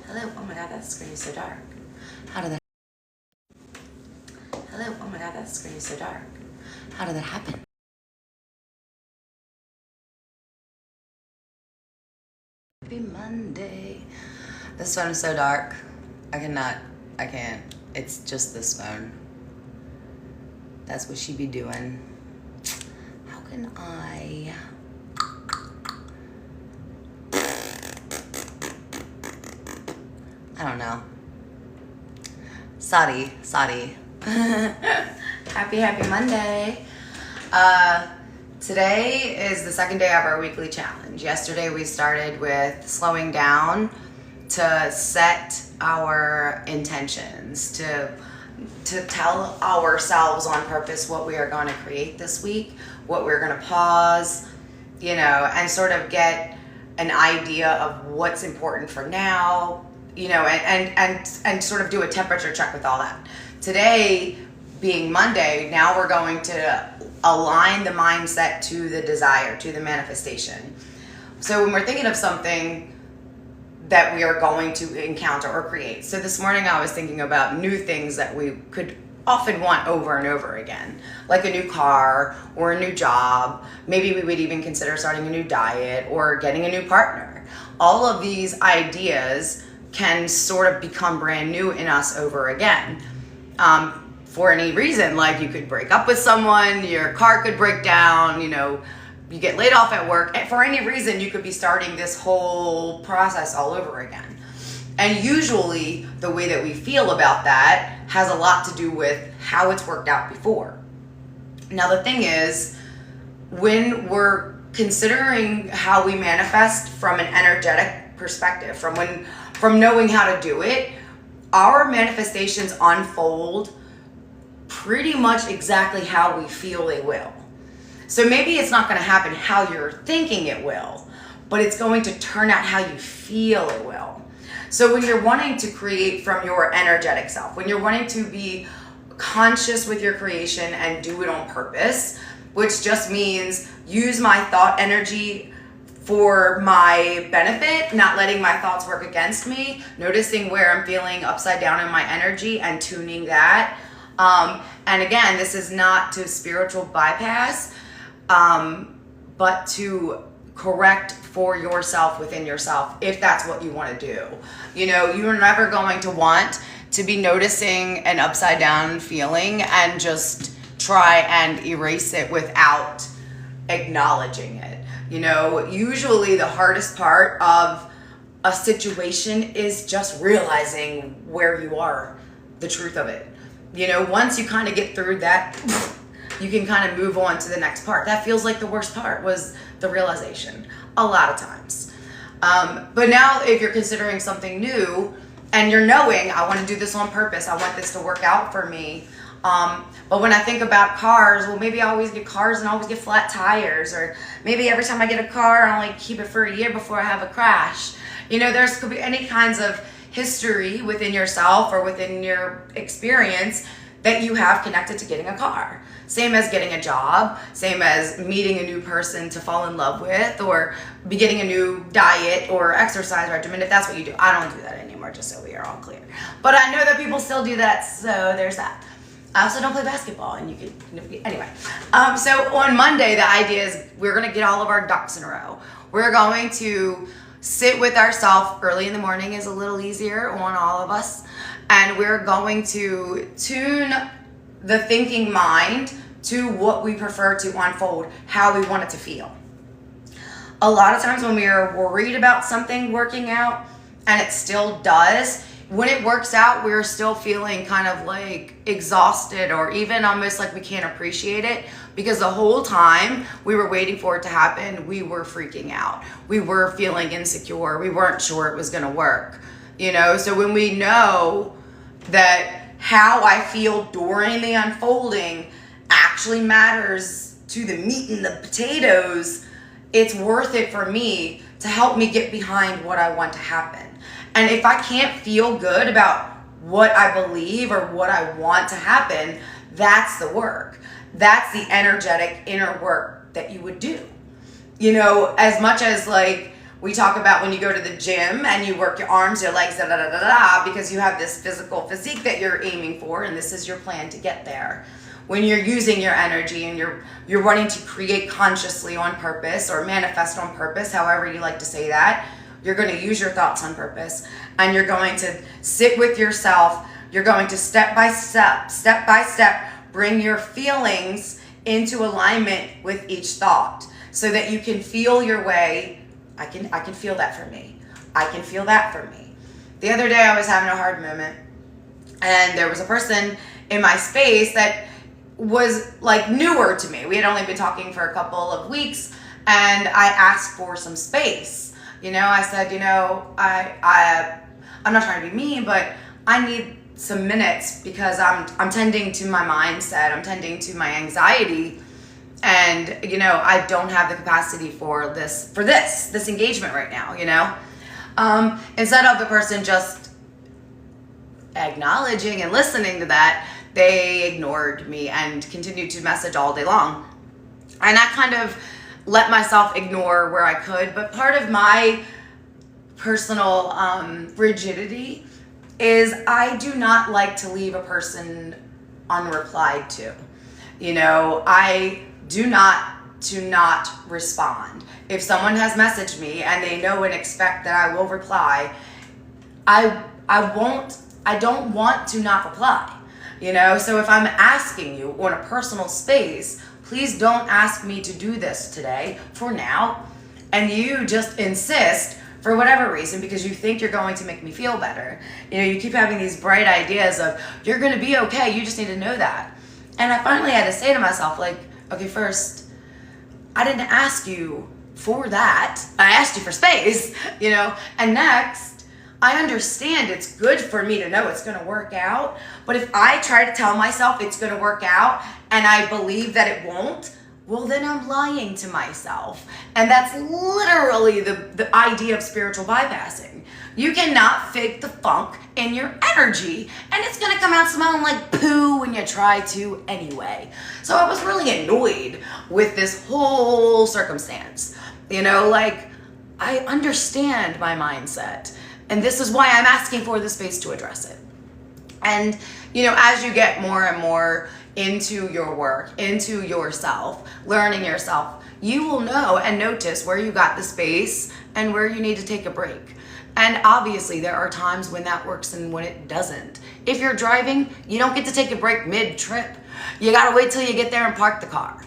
Hello, oh my god, that screen is so dark. How did that? Hello, oh my god, that screen is so dark. How did that happen? Happy Monday. This phone is so dark. I can't. It's just this phone. That's what she be doing. How can I? I don't know. Sorry. Happy Monday. Today is the second day of our weekly challenge. Yesterday we started with slowing down to set our intentions, to tell ourselves on purpose what we are going to create this week, what we're going to pause, and sort of get an idea of what's important for now, and sort of do a temperature check with all that. Today being Monday, now we're going to align the mindset to the desire, to the manifestation. So when we're thinking of something that we are going to encounter or create. So this morning I was thinking about new things that we could often want over and over again, like a new car or a new job. Maybe we would even consider starting a new diet or getting a new partner. All of these ideas can sort of become brand new in us over again. For any reason, like you could break up with someone, your car could break down, you get laid off at work, and for any reason you could be starting this whole process all over again. And usually the way that we feel about that has a lot to do with how it's worked out before. Now the thing is, when we're considering how we manifest from an energetic perspective, from knowing how to do it, our manifestations unfold pretty much exactly how we feel they will. So maybe it's not going to happen how you're thinking it will, but it's going to turn out how you feel it will. So when you're wanting to create from your energetic self, when you're wanting to be conscious with your creation and do it on purpose, which just means use my thought energy for my benefit, not letting my thoughts work against me, noticing where I'm feeling upside down in my energy and tuning that. And again, this is not to spiritual bypass, but to correct for yourself within yourself, if that's what you want to do. You're never going to want to be noticing an upside down feeling and just try and erase it without acknowledging it. Usually the hardest part of a situation is just realizing where you are, the truth of it. Once you kind of get through that, you can kind of move on to the next part. That feels like the worst part, was the realization a lot of times. But now if you're considering something new and you're knowing, I want to do this on purpose, I want this to work out for me. But when I think about cars, well, maybe I always get cars and I always get flat tires, or maybe every time I get a car, I only keep it for a year before I have a crash. There's could be any kinds of history within yourself or within your experience that you have connected to getting a car. Same as getting a job, same as meeting a new person to fall in love with, or beginning a new diet or exercise regimen, if that's what you do. I don't do that anymore, just so we are all clear. But I know that people still do that, so there's that. I also don't play basketball, and you could, anyway. So on Monday, the idea is we're gonna get all of our ducks in a row. We're going to sit with ourselves. Early in the morning is a little easier on all of us. And we're going to tune the thinking mind to what we prefer to unfold, how we want it to feel. A lot of times when we are worried about something working out, and it still does, when it works out, we're still feeling kind of like exhausted, or even almost like we can't appreciate it, because the whole time we were waiting for it to happen, we were freaking out. We were feeling insecure. We weren't sure it was going to work. So when we know that how I feel during the unfolding actually matters to the meat and the potatoes, it's worth it for me to help me get behind what I want to happen. And if I can't feel good about what I believe or what I want to happen, that's the work. That's the energetic inner work that you would do. As much as like We talk about when you go to the gym and you work your arms, your legs, da da da da da, because you have this physical physique that you're aiming for, and this is your plan to get there. When you're using your energy and you're wanting to create consciously on purpose or manifest on purpose, however you like to say that, you're going to use your thoughts on purpose, and you're going to sit with yourself. You're going to step by step, bring your feelings into alignment with each thought so that you can feel your way. I can feel that for me. I can feel that for me. The other day I was having a hard moment, and there was a person in my space that was like newer to me. We had only been talking for a couple of weeks, and I asked for some space. I said, I'm not trying to be mean, but I need some minutes because I'm tending to my mindset. I'm tending to my anxiety. And, I don't have the capacity for this engagement right now, Instead of the person just acknowledging and listening to that, they ignored me and continued to message all day long. And I kind of let myself ignore where I could. But part of my personal rigidity is I do not like to leave a person unreplied to. I do not respond. If someone has messaged me and they know and expect that I will reply, I don't want to not reply. So if I'm asking you on a personal space, please don't ask me to do this today for now, and you just insist for whatever reason because you think you're going to make me feel better. You keep having these bright ideas of you're going to be okay, you just need to know that. And I finally had to say to myself, like, okay, first, I didn't ask you for that. I asked you for space, and next, I understand it's good for me to know it's going to work out, but if I try to tell myself it's going to work out and I believe that it won't, well, then I'm lying to myself. And that's literally the idea of spiritual bypassing. You cannot fake the funk in your energy, and it's going to come out smelling like poo when you try to anyway. So I was really annoyed with this whole circumstance. I understand my mindset, and this is why I'm asking for the space to address it. And, as you get more and more into your work, into yourself, learning yourself, you will know and notice where you got the space and where you need to take a break. And obviously there are times when that works and when it doesn't. If you're driving, you don't get to take a break mid-trip. You gotta wait till you get there and park the car.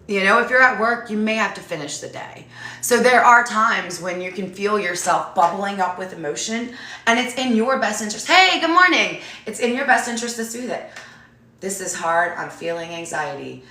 If you're at work, you may have to finish the day. So there are times when you can feel yourself bubbling up with emotion, and it's in your best interest. Hey, good morning. It's in your best interest to soothe it. This is hard. I'm feeling anxiety,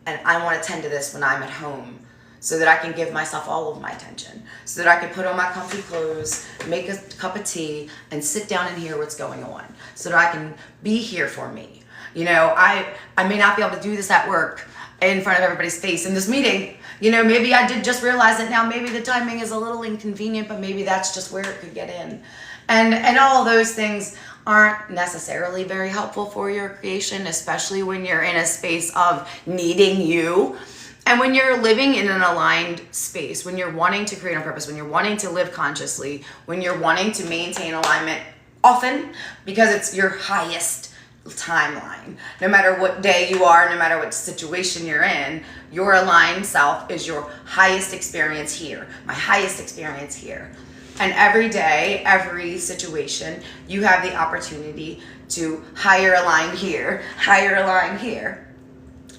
and I want to tend to this when I'm at home so that I can give myself all of my attention, so that I can put on my comfy clothes, make a cup of tea, and sit down and hear what's going on, so that I can be here for me. I may not be able to do this at work in front of everybody's face in this meeting. Maybe I did just realize it now. Maybe the timing is a little inconvenient, but maybe that's just where it could get in. And all those things aren't necessarily very helpful for your creation, especially when you're in a space of needing you. And when you're living in an aligned space, when you're wanting to create on purpose, when you're wanting to live consciously, when you're wanting to maintain alignment often, because it's your highest timeline. No matter what day you are, no matter what situation you're in, your aligned self is your highest experience here, my highest experience here. And every day, every situation, you have the opportunity to higher align here, higher align here.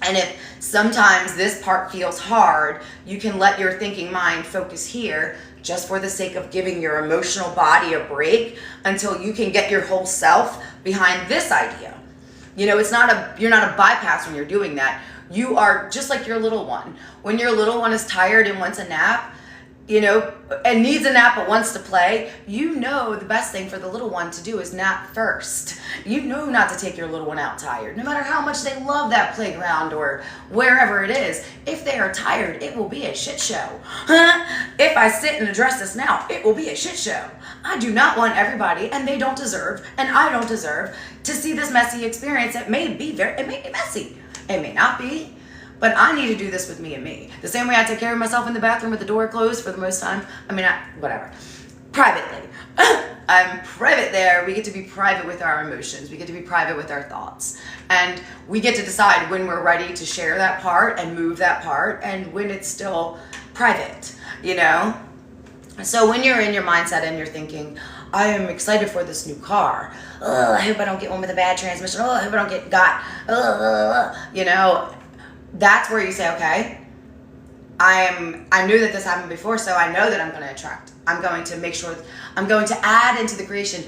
And if sometimes this part feels hard, you can let your thinking mind focus here just for the sake of giving your emotional body a break until you can get your whole self behind this idea. You're not a bypass when you're doing that. You are just like your little one. When your little one is tired and wants a nap, and needs a nap but wants to play, the best thing for the little one to do is nap first. Not to take your little one out tired. No matter how much they love that playground or wherever it is, if they are tired, it will be a shit show. If I sit and address this now, it will be a shit show. I do not want everybody, and they don't deserve, and I don't deserve, to see this messy experience. It may be messy. It may not be. But I need to do this with me and me. The same way I take care of myself in the bathroom with the door closed for the most time. Whatever. Privately. I'm private there. We get to be private with our emotions. We get to be private with our thoughts. And we get to decide when we're ready to share that part and move that part and when it's still private, you know? So when you're in your mindset and you're thinking, I am excited for this new car. I hope I don't get one with a bad transmission. I hope I don't get you know, that's where you say, okay, I knew that this happened before, so I know that I'm going to attract. I'm going to make sure, I'm going to add into the creation.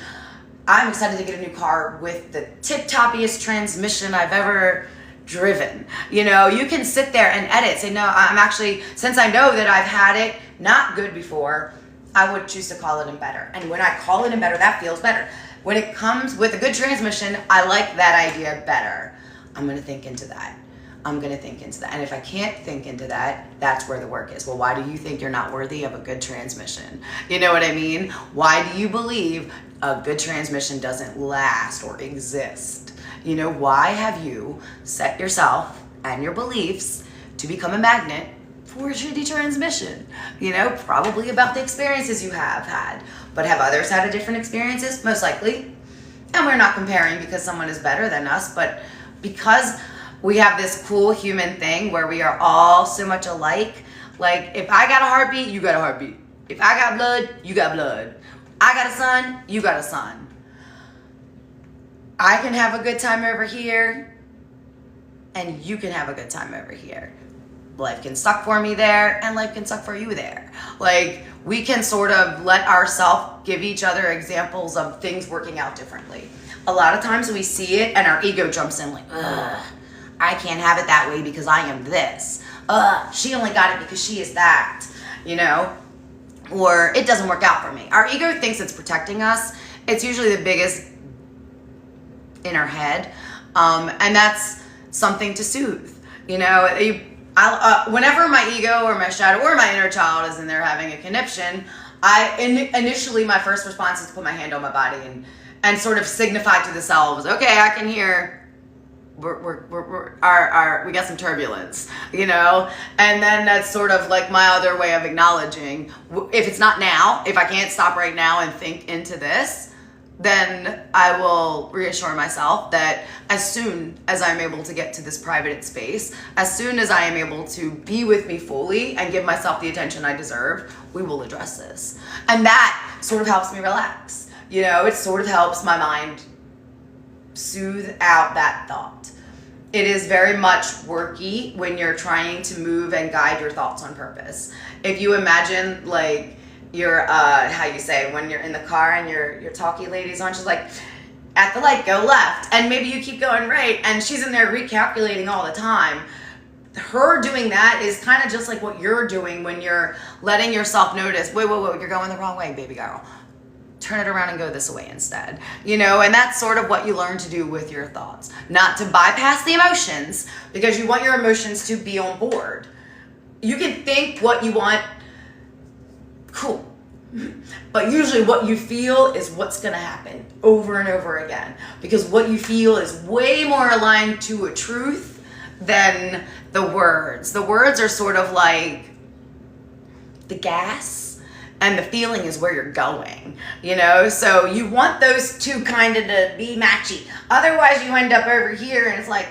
I'm excited to get a new car with the tip-toppiest transmission I've ever driven. You know, you can sit there and edit, say, no, I'm actually, since I know that I've had it not good before, I would choose to call it in better. And when I call it in better, that feels better. When it comes with a good transmission, I like that idea better. I'm going to think into that. I'm going to think into that. And if I can't think into that, that's where the work is. Well, why do you think you're not worthy of a good transmission? You know what I mean? Why do you believe a good transmission doesn't last or exist? You know, why have you set yourself and your beliefs to become a magnet for a shitty transmission? You know, probably about the experiences you have had. But have others had a different experiences? Most likely. And we're not comparing because someone is better than us, but because we have this cool human thing where we are all so much alike. Like, if I got a heartbeat, you got a heartbeat. If I got blood, you got blood. I got a son, you got a son. I can have a good time over here, and you can have a good time over here. Life can suck for me there, and life can suck for you there. Like, we can sort of let ourselves give each other examples of things working out differently. A lot of times we see it, and our ego jumps in like, ugh, I can't have it that way because I am this. She only got it because she is that, you know? Or it doesn't work out for me. Our ego thinks it's protecting us. It's usually the biggest in our head. And that's something to soothe. You know, whenever my ego or my shadow or my inner child is in there having a conniption, initially my first response is to put my hand on my body and sort of signify to the selves, okay, I can hear we got some turbulence, you know? And then that's sort of like my other way of acknowledging, if it's not now, if I can't stop right now and think into this, then I will reassure myself that as soon as I'm able to get to this private space, as soon as I am able to be with me fully and give myself the attention I deserve, we will address this. And that sort of helps me relax. You know, it sort of helps my mind soothe out that thought. It is very much worky when you're trying to move and guide your thoughts on purpose. If you imagine like you're how you say when you're in the car and your talkie lady's on, she's like, at the light go left, and maybe you keep going right, and she's in there recalculating all the time. Her doing that is kind of just like what you're doing when you're letting yourself notice, wait, you're going the wrong way, baby girl. Turn it around and go this way instead, you know? And that's sort of what you learn to do with your thoughts. Not to bypass the emotions, because you want your emotions to be on board. You can think what you want, cool. But usually what you feel is what's gonna happen over and over again. Because what you feel is way more aligned to a truth than the words. The words are sort of like the gas, and the feeling is where you're going, you know? So you want those two kind of to be matchy. Otherwise you end up over here and it's like,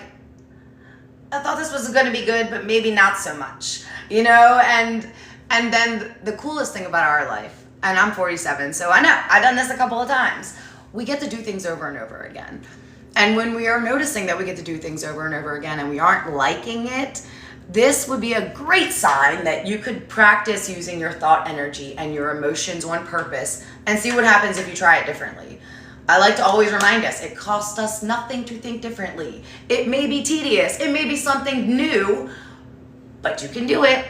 I thought this was gonna be good, but maybe not so much, you know? And then the coolest thing about our life, and I'm 47, so I know, I've done this a couple of times. We get to do things over and over again. And when we are noticing that we get to do things over and over again and we aren't liking it, this would be a great sign that you could practice using your thought energy and your emotions on purpose and see what happens if you try it differently. I like to always remind us, it costs us nothing to think differently. It may be tedious, it may be something new, but you can do it.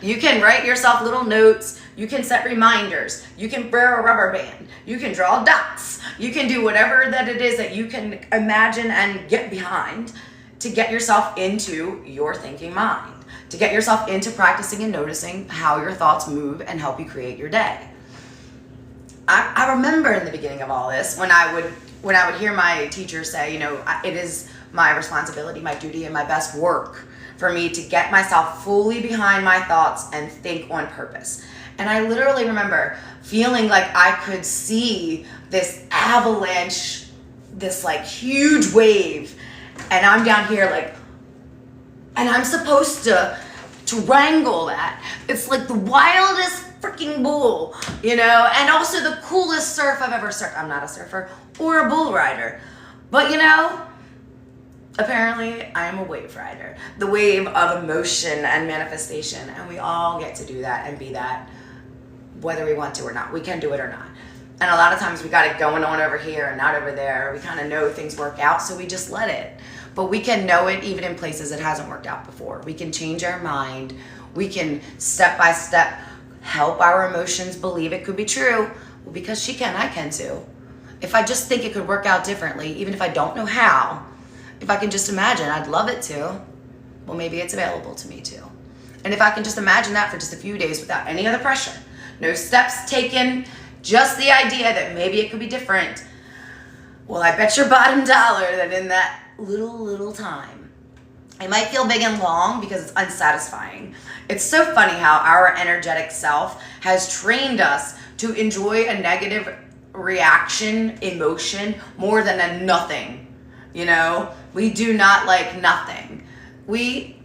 You can write yourself little notes, you can set reminders, you can wear a rubber band, you can draw dots, you can do whatever that it is that you can imagine and get behind to get yourself into your thinking mind, to get yourself into practicing and noticing how your thoughts move and help you create your day. I remember in the beginning of all this, when I would hear my teacher say, you know, it is my responsibility, my duty, and my best work for me to get myself fully behind my thoughts and think on purpose. And I literally remember feeling like I could see this avalanche, this like huge wave, and I'm down here like, and I'm supposed to wrangle that. It's like the wildest freaking bull, you know, and also the coolest surf I've ever surfed. I'm not a surfer or a bull rider, but you know, apparently I am a wave rider, the wave of emotion and manifestation, and we all get to do that and be that, whether we want to or not. We can do it or not. And a lot of times we got it going on over here and not over there. We kind of know things work out, so we just let it. But we can know it even in places it hasn't worked out before. We can change our mind. We can step by step help our emotions believe it could be true. Well, because she can, I can too. If I just think it could work out differently, even if I don't know how, if I can just imagine, I'd love it to. Well, maybe it's available to me too. And if I can just imagine that for just a few days without any other pressure, no steps taken, just the idea that maybe it could be different, well, I bet your bottom dollar that in that little time, it might feel big and long because it's unsatisfying. It's so funny how our energetic self has trained us to enjoy a negative reaction, emotion, more than a nothing. You know, we do not like nothing. Many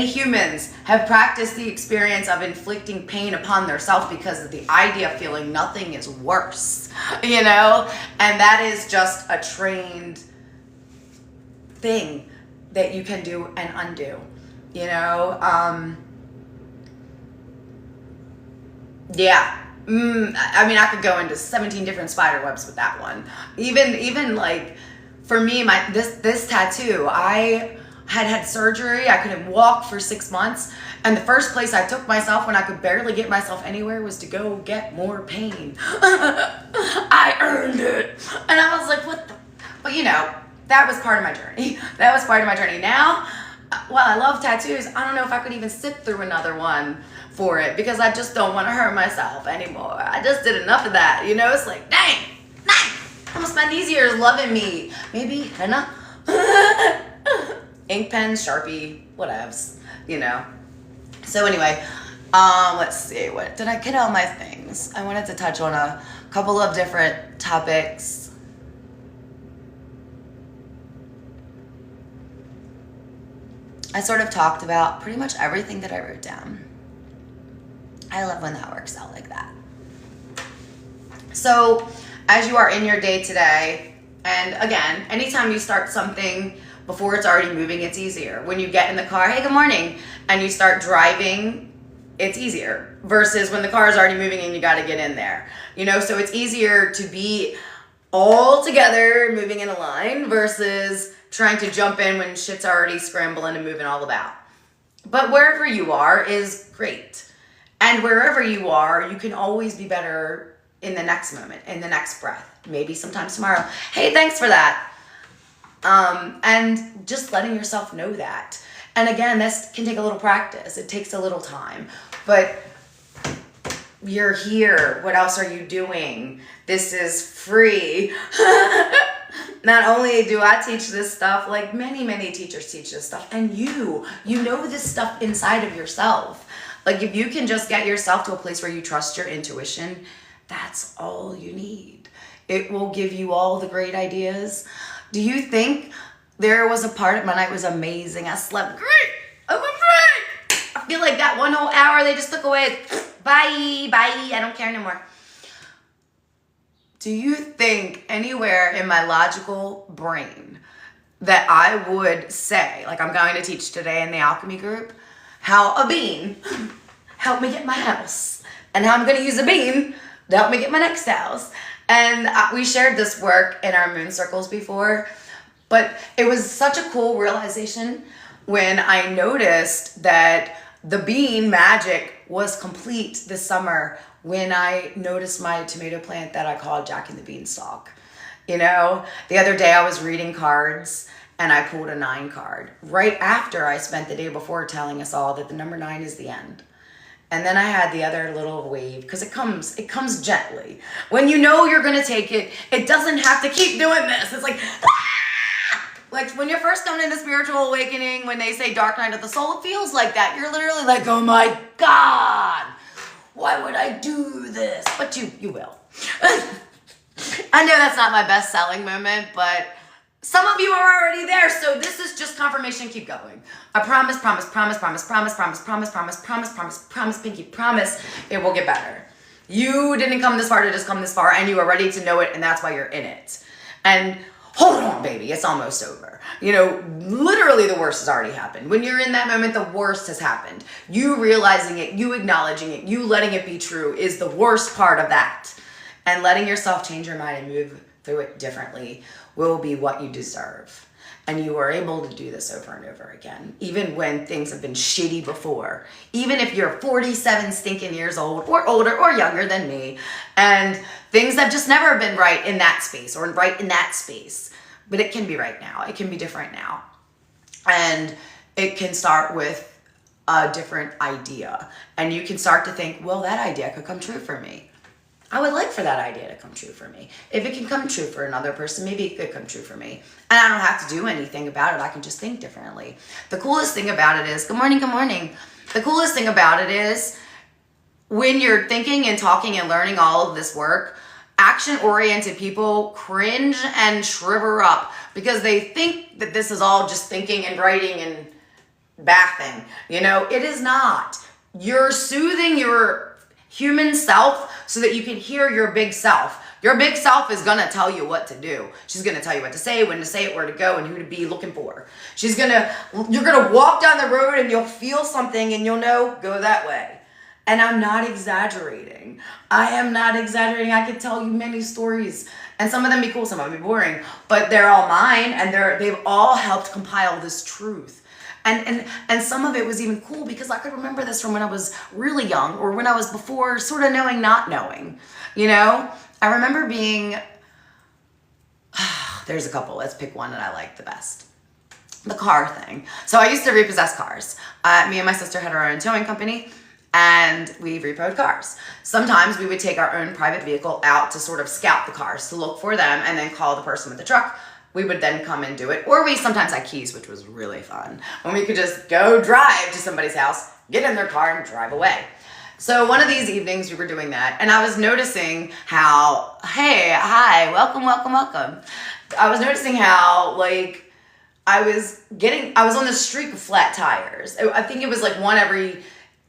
humans have practiced the experience of inflicting pain upon their self because of the idea of feeling nothing is worse, you know? And that is just a trained thing that you can do and undo, you know? Yeah. I mean, I could go into 17 different spider webs with that one. Even like, for me, this tattoo, I had surgery. I couldn't walk for 6 months. And the first place I took myself when I could barely get myself anywhere was to go get more pain. I earned it. And I was like, what the? But you know, that was part of my journey. That was part of my journey. Now, while I love tattoos, I don't know if I could even sit through another one for it because I just don't want to hurt myself anymore. I just did enough of that. You know, it's like, dang. I'm gonna spend these years loving me. Maybe henna, ink pen, Sharpie, whatevs, you know. So anyway, let's see, what did I get all my things? I wanted to touch on a couple of different topics. I sort of talked about pretty much everything that I wrote down. I love when that works out like that. So, as you are in your day today, and again, anytime you start something before it's already moving, it's easier. When you get in the car, hey, good morning, and you start driving, it's easier versus when the car is already moving and you got to get in there. You know, so it's easier to be all together, moving in a line versus trying to jump in when shit's already scrambling and moving all about. But wherever you are is great. And wherever you are, you can always be better in the next moment, in the next breath, maybe sometimes tomorrow. Hey, thanks for that. And just letting yourself know that. And again, this can take a little practice. It takes a little time, but you're here. What else are you doing? This is free. Not only do I teach this stuff, like many teachers teach this stuff, and you know this stuff inside of yourself. Like if you can just get yourself to a place where you trust your intuition, that's all you need. It will give you all the great ideas. Do you think there was a part of my night was amazing? I slept great. I went great. I feel like that one whole hour they just took away. Bye. I don't care anymore. Do you think anywhere in my logical brain that I would say, like I'm going to teach today in the alchemy group, how a bean helped me get my house, and how I'm going to use a bean to help me get my next house? And we shared this work in our moon circles before, but it was such a cool realization when I noticed that the bean magic was complete this summer when I noticed my tomato plant that I called Jack and the Beanstalk. You know, the other day I was reading cards and I pulled a 9 card right after I spent the day before telling us all that the number 9 is the end. And then I had the other little wave, because it comes gently. When you know you're going to take it, it doesn't have to keep doing this. It's like, ah! Like when you're first coming into spiritual awakening, when they say dark night of the soul, it feels like that. You're literally like, oh my God, why would I do this? But you will. I know that's not my best selling moment, but some of you are already there, so this is just confirmation. Keep going. I promise, pinky promise, it will get better. You didn't come this far to just come this far, and you are ready to know it, and that's why you're in it. And hold on, baby, it's almost over. You know, literally the worst has already happened. When you're in that moment, the worst has happened. You realizing it, you acknowledging it, you letting it be true is the worst part of that. And letting yourself change your mind and move through it differently will be what you deserve. And you are able to do this over and over again, even when things have been shitty before. Even if you're 47 stinking years old or older or younger than me, and things have just never been right in that space or right in that space. But it can be right now. It can be different now. And it can start with a different idea. And you can start to think, well, that idea could come true for me. I would like for that idea to come true for me. If it can come true for another person, maybe it could come true for me. And I don't have to do anything about it. I can just think differently. The coolest thing about it is, good morning. The coolest thing about it is when you're thinking and talking and learning all of this work, action-oriented people cringe and shrivel up because they think that this is all just thinking and writing and bathing. You know, it is not. You're soothing your human self so that you can hear your big self. Your big self is going to tell you what to do. She's going to tell you what to say, when to say it, where to go, and who to be looking for. You're going to walk down the road and you'll feel something and you'll know, go that way. And I'm not exaggerating. I am not exaggerating. I could tell you many stories, and some of them be cool, some of them be boring, but they're all mine, and they've all helped compile this truth. And some of it was even cool because I could remember this from when I was really young, or when I was before sort of knowing, not knowing, you know? I remember being, there's a couple, let's pick one that I like the best. The car thing. So I used to repossess cars. Me and my sister had our own towing company, and we repoed cars. Sometimes we would take our own private vehicle out to sort of scout the cars, to look for them, and then call the person with the truck. We would then come and do it. Or we sometimes had keys, which was really fun. When we could just go drive to somebody's house, get in their car, and drive away. So one of these evenings we were doing that, and I was noticing how, hey, hi, welcome. I was noticing how, like, I was on this streak of flat tires. I think it was like one every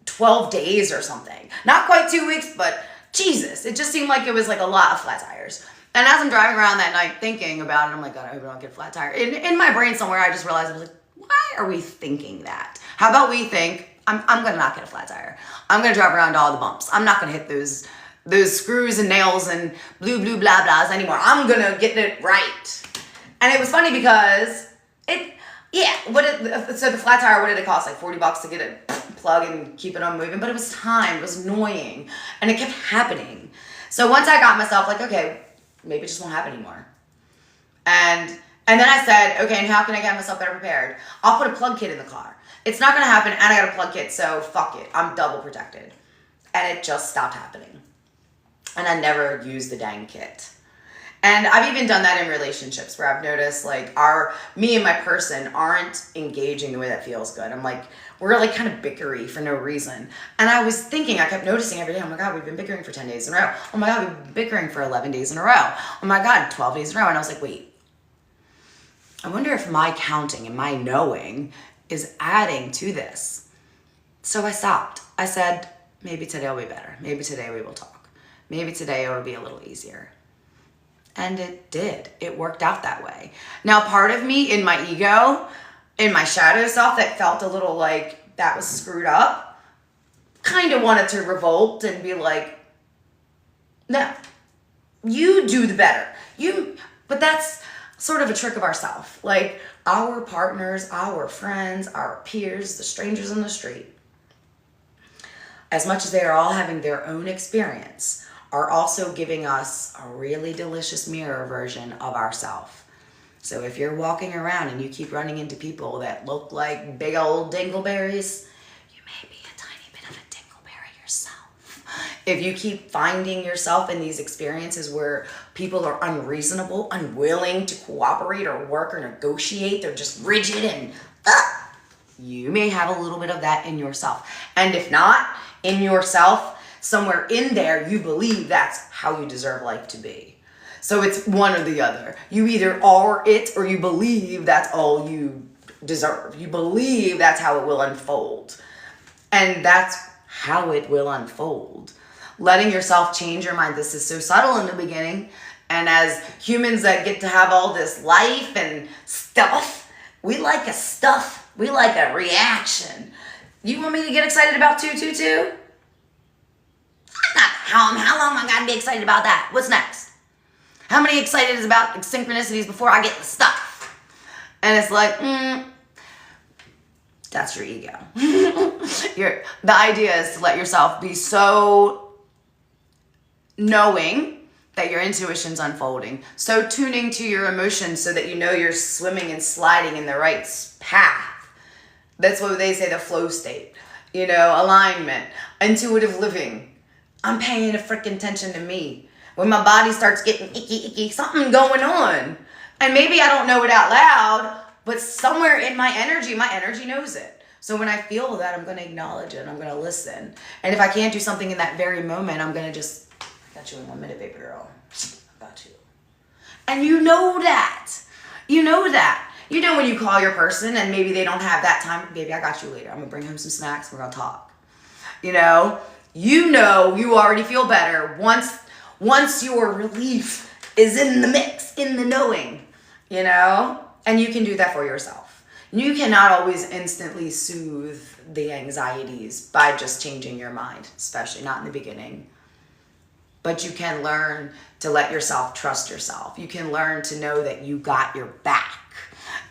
12 days or something. Not quite 2 weeks, but Jesus, it just seemed like it was like a lot of flat tires. And as I'm driving around that night thinking about it, I'm like, God, I hope I don't get a flat tire. In my brain somewhere, I just realized, I was like, why are we thinking that? How about we think, I'm going to not get a flat tire. I'm going to drive around to all the bumps. I'm not going to hit those screws and nails and blah, blahs anymore. I'm going to get it right. And it was funny because so the flat tire, what did it cost? Like $40 to get it plug and keep it on moving. But it was time. It was annoying. And it kept happening. So once I got myself like, okay, maybe it just won't happen anymore. And then I said, okay, and how can I get myself better prepared? I'll put a plug kit in the car. It's not going to happen, and I got a plug kit, so fuck it. I'm double protected. And it just stopped happening. And I never used the dang kit. And I've even done that in relationships where I've noticed, like, me and my person aren't engaging the way that feels good. I'm like, we're like kind of bickery for no reason. And I was thinking, I kept noticing every day, oh my God, we've been bickering for 10 days in a row. Oh my God, we've been bickering for 11 days in a row. Oh my God, 12 days in a row. And I was like, wait, I wonder if my counting and my knowing is adding to this. So I stopped. I said, maybe today will be better. Maybe today we will talk. Maybe today it will be a little easier. And it did. It worked out that way. Now, part of me in my ego, in my shadow self that felt a little like that was screwed up, kind of wanted to revolt and be like, no, you do the better. But that's sort of a trick of ourself. Like our partners, our friends, our peers, the strangers in the street, as much as they are all having their own experience, are also giving us a really delicious mirror version of ourselves. So if you're walking around and you keep running into people that look like big old dingleberries, you may be a tiny bit of a dingleberry yourself. If you keep finding yourself in these experiences where people are unreasonable, unwilling to cooperate or work or negotiate, they're just rigid and you may have a little bit of that in yourself. And if not in yourself, somewhere in there, you believe that's how you deserve life to be. So it's one or the other. You either are it or you believe that's all you deserve. You believe that's how it will unfold. And that's how it will unfold. Letting yourself change your mind. This is so subtle in the beginning. And as humans that get to have all this life and stuff, we like a stuff. We like a reaction. You want me to get excited about 222? How long am I gotta be excited about that? What's next? How many excited is about synchronicities before I get the stuff? And it's like, that's your ego. The idea is to let yourself be so knowing that your intuition's unfolding, so tuning to your emotions so that you know you're swimming and sliding in the right path. That's what they say, the flow state, alignment, intuitive living. I'm paying a freaking attention to me. When my body starts getting icky, something going on. And maybe I don't know it out loud, but somewhere in my energy knows it. So when I feel that, I'm going to acknowledge it. I'm going to listen. And if I can't do something in that very moment, I'm going to I got you in 1 minute, baby girl. I got you. And you know that. You know that. You know when you call your person and maybe they don't have that time, baby, I got you later. I'm going to bring home some snacks. We're going to talk. You already feel better once your relief is in the mix, in the knowing, and you can do that for yourself. You cannot always instantly soothe the anxieties by just changing your mind, especially not in the beginning. But you can learn to let yourself trust yourself. You can learn to know that you got your back.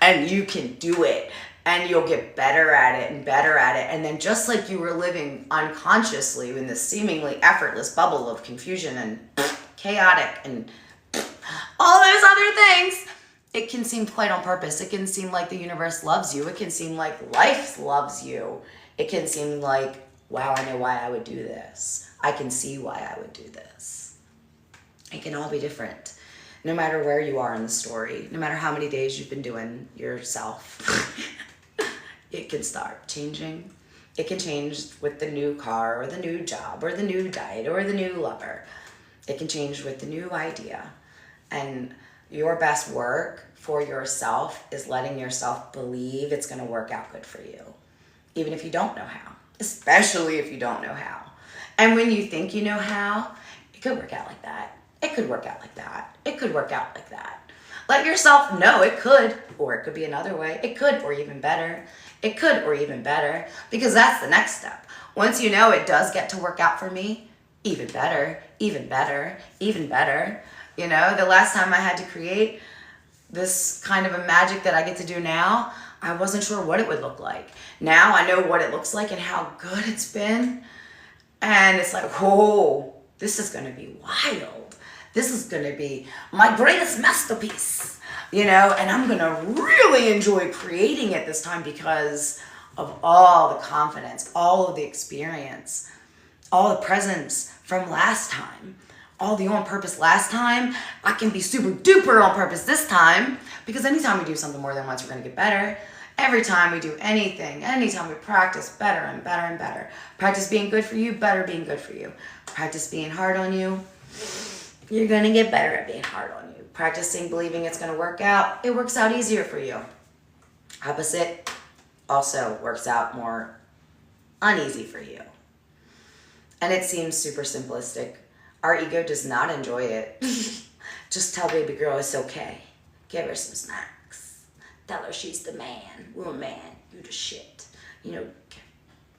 And you can do it, and you'll get better at it and better at it. And then just like you were living unconsciously in this seemingly effortless bubble of confusion and chaotic and all those other things, it can seem quite on purpose. It can seem like the universe loves you. It can seem like life loves you. It can seem like, wow, I know why I would do this. I can see why I would do this. It can all be different. No matter where you are in the story, no matter how many days you've been doing yourself, it can start changing. It can change with the new car or the new job or the new diet or the new lover. It can change with the new idea. And your best work for yourself is letting yourself believe it's going to work out good for you, even if you don't know how, especially if you don't know how. And when you think you know how, it could work out like that. It could work out like that. It could work out like that. Let yourself know it could, or it could be another way. It could, or even better. It could, or even better, because that's the next step. Once you know it does get to work out for me, even better, even better, even better. The last time I had to create this kind of a magic that I get to do now, I wasn't sure what it would look like. Now I know what it looks like and how good it's been. And it's like, whoa, this is going to be wild. This is going to be my greatest masterpiece, and I'm going to really enjoy creating it this time because of all the confidence, all of the experience, all the presence from last time, all the on purpose last time. I can be super duper on purpose this time because anytime we do something more than once, we're going to get better. Every time we do anything, anytime we practice better and better and better. Practice being good for you, better being good for you. Practice being hard on you. You're going to get better at being hard on you. Practicing believing it's going to work out, it works out easier for you. Opposite also works out more uneasy for you. And it seems super simplistic. Our ego does not enjoy it. Just tell baby girl it's okay. Give her some snacks. Tell her she's the man. We're a man. You the shit.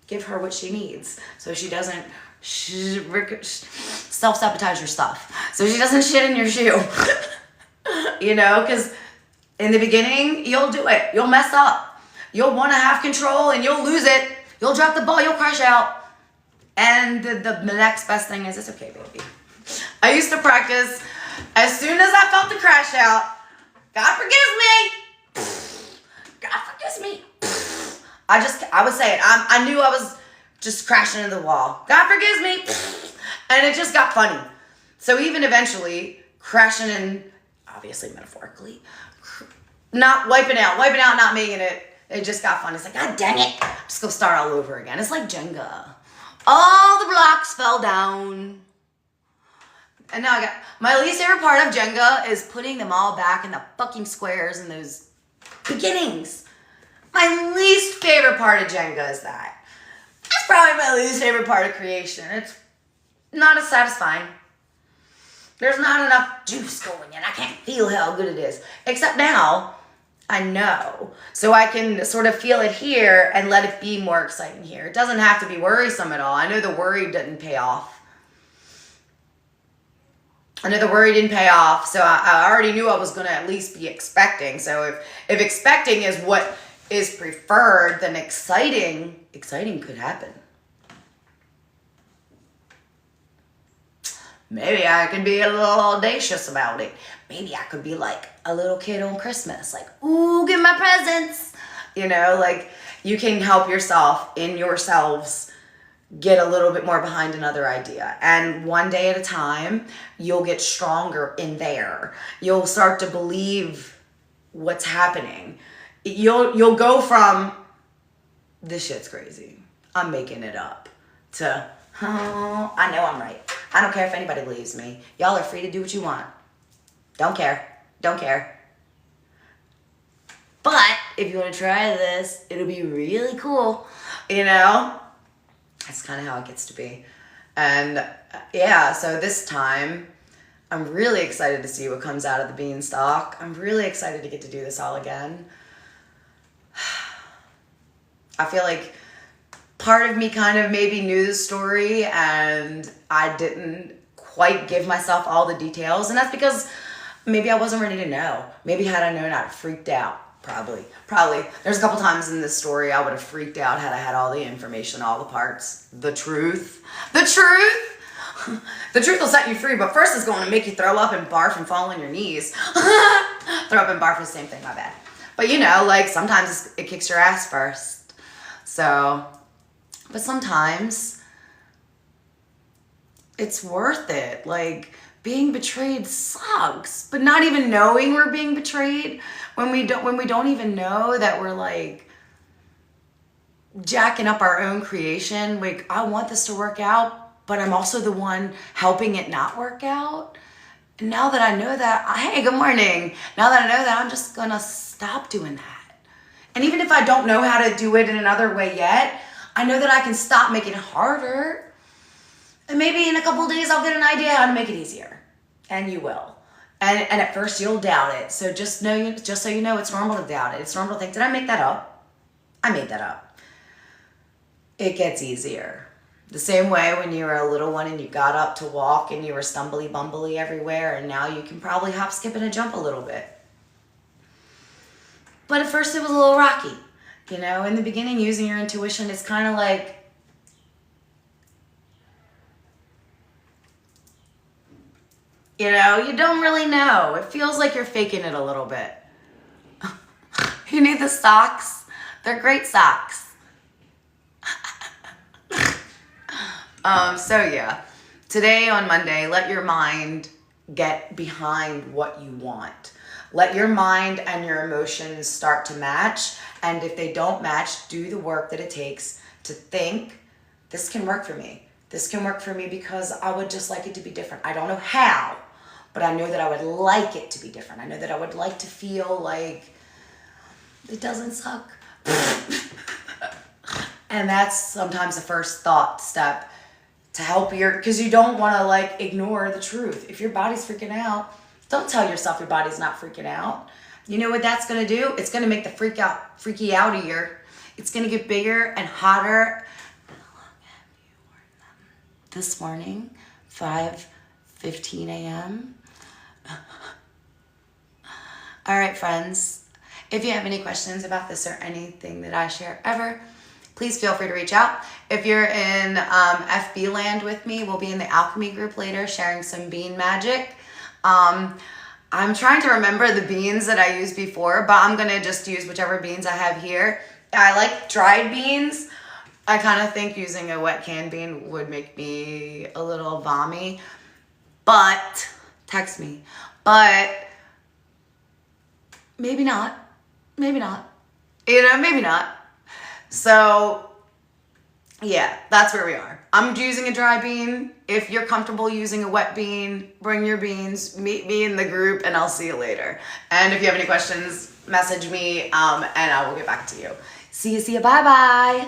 Give her what she needs so she doesn't self-sabotage your stuff. So she doesn't shit in your shoe. Because in the beginning, you'll do it. You'll mess up. You'll want to have control and you'll lose it. You'll drop the ball. You'll crash out. And the next best thing is, it's okay, baby. I used to practice as soon as I felt the crash out. God forgives me. God forgives me. I would say it. I knew I was just crashing into the wall. God forgives me. And it just got funny. So even eventually, crashing in, obviously metaphorically, not wiping out, not making it, it just got fun. It's like, God dang it. Just go start all over again. It's like Jenga. All the blocks fell down. And now I got, my least favorite part of Jenga is putting them all back in the fucking squares in those beginnings. My least favorite part of Jenga is that. That's probably my least favorite part of creation. It's not as satisfying. There's not enough juice going in. I can't feel how good it is. Except now, I know. So I can sort of feel it here and let it be more exciting here. It doesn't have to be worrisome at all. I know the worry didn't pay off. So I already knew I was going to at least be expecting. So if expecting is what is preferred, then exciting could happen. Maybe I could be a little audacious about it. Maybe I could be like a little kid on Christmas. Like, ooh, give my presents. You know, like you can help yourself in yourselves get a little bit more behind another idea. And one day at a time, you'll get stronger in there. You'll start to believe what's happening. You'll go from, this shit's crazy, I'm making it up, to, oh, I know I'm right. I don't care if anybody believes me. Y'all are free to do what you want. Don't care. But if you want to try this, it'll be really cool, you know? That's kind of how it gets to be. And yeah, so this time, I'm really excited to see what comes out of the beanstalk. I'm really excited to get to do this all again. I feel like part of me kind of maybe knew the story and I didn't quite give myself all the details. And that's because maybe I wasn't ready to know. Maybe had I known, I'd have freaked out. Probably. There's a couple times in this story I would have freaked out had I had all the information, all the parts. The truth. The truth will set you free, but first it's going to make you throw up and barf and fall on your knees. Throw up and barf is the same thing, my bad. But you know, like sometimes it kicks your ass first. So, but sometimes it's worth it. Like, being betrayed sucks, but not even knowing we're being betrayed, when we don't even know that we're like jacking up our own creation. Like, I want this to work out, but I'm also the one helping it not work out. And now that I know that, hey, good morning. Now that I know that, I'm just gonna stop doing that. And even if I don't know how to do it in another way yet, I know that I can stop making it harder. And maybe in a couple of days, I'll get an idea how to make it easier. And you will. And at first, you'll doubt it. So just so you know, it's normal to doubt it. It's normal to think, did I make that up? I made that up. It gets easier. The same way when you were a little one and you got up to walk and you were stumbly bumbly everywhere, and now you can probably hop, skip, and a jump a little bit. But at first, it was a little rocky. You know, in the beginning, using your intuition is kind of like, you know, you don't really know. It feels like you're faking it a little bit. You need the socks? They're great socks. So yeah, today on Monday, let your mind get behind what you want. Let your mind and your emotions start to match. And if they don't match, do the work that it takes to think, this can work for me. This can work for me because I would just like it to be different. I don't know how, but I know that I would like it to be different. I know that I would like to feel like it doesn't suck. And that's sometimes the first thought step to help because you don't want to like ignore the truth. If your body's freaking out, don't tell yourself your body's not freaking out. You know what that's going to do? It's going to make the freaky outier. It's going to get bigger and hotter. How long have you worn them? This morning, 5:15 a.m. All right, friends. If you have any questions about this or anything that I share ever, please feel free to reach out. If you're in FB land with me, we'll be in the alchemy group later sharing some bean magic. I'm trying to remember the beans that I used before, but I'm going to just use whichever beans I have here. I like dried beans. I kind of think using a wet canned bean would make me a little vommy, but text me. But maybe not. Maybe not. You know, maybe not. So yeah, that's where we are. I'm using a dry bean. If you're comfortable using a wet bean, bring your beans, meet me in the group, and I'll see you later. And if you have any questions, message me, and I will get back to you. See you, bye-bye.